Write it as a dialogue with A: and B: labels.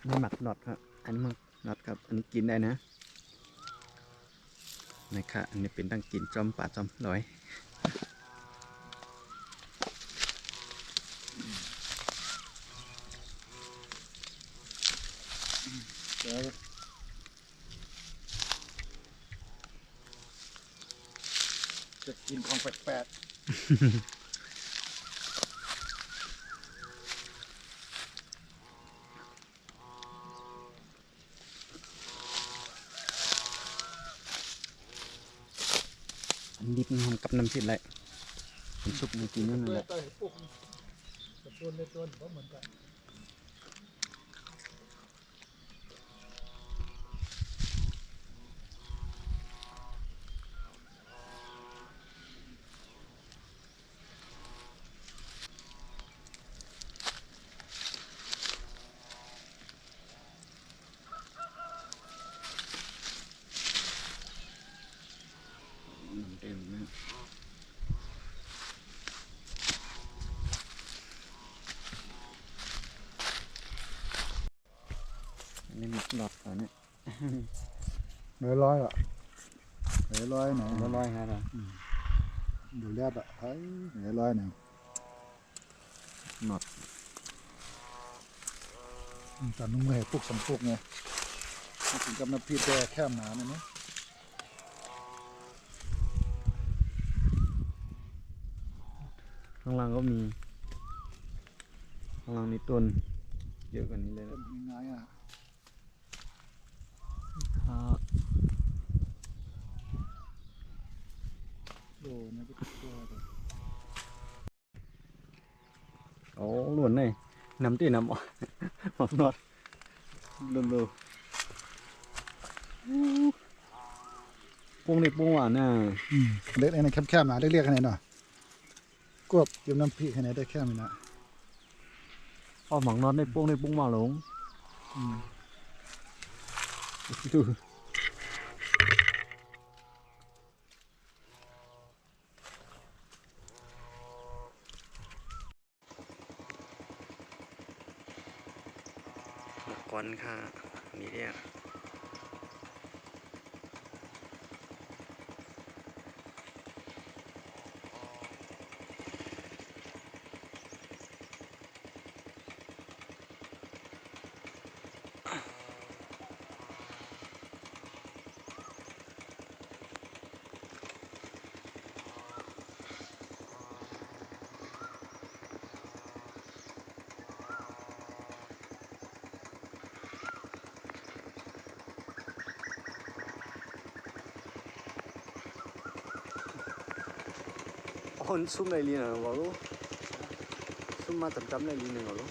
A: นี่หมักน็อตครับอันนี้หมักน็อตครับอันนี้กินได้นะนะครับอันนี้เป็นตั้งกินจอมป่าจอมร้อย
B: จะกินของแปลก
A: อันดิบทำกับน้ำพริกเลยผมซุปมันกินนั่นแหละ
B: กับต้นในต้นก็เหมือนกัน
A: น้ำเต็มนะอันนี้หมักน็อตก่อนเนี่ย
B: ร้อยอ่ะร้อยไหน
A: ร้อยๆครับ
B: ดูแลบอ่ะเฮ้ยร้อยไหน
A: น็อต
B: ตอนนุ่งมือให้พวกสำพวกไงถึงกับน้ำพริกแค่หนาเนี่ยนะ
A: ข้างล่างก็มีข้างล่างนี่ต้นเยอะกว่านี้เลย
B: ต้
A: นะ
B: นง่ายอ่ะ
A: ครับ
B: โดนะก็ตัวเลย
A: โอ้หลวนเลยน้ำตีน้ำหมักน็อตเร็วๆปุ้งนี่ปุ้งหวานน่ะ
B: เล็กในแคบๆหนาเรียกๆขนาดหน่อยกวบยำน้ำพริกขนาดได้แค่นี้นะ
A: พอหมักน็อตในปุ้งหวานหลงดูหมักก้อนค่ะนี่เนี่ยคนซุ่มในลีน่ะบอกลูกซุ่มมาจำในลีน่ะบอกลูก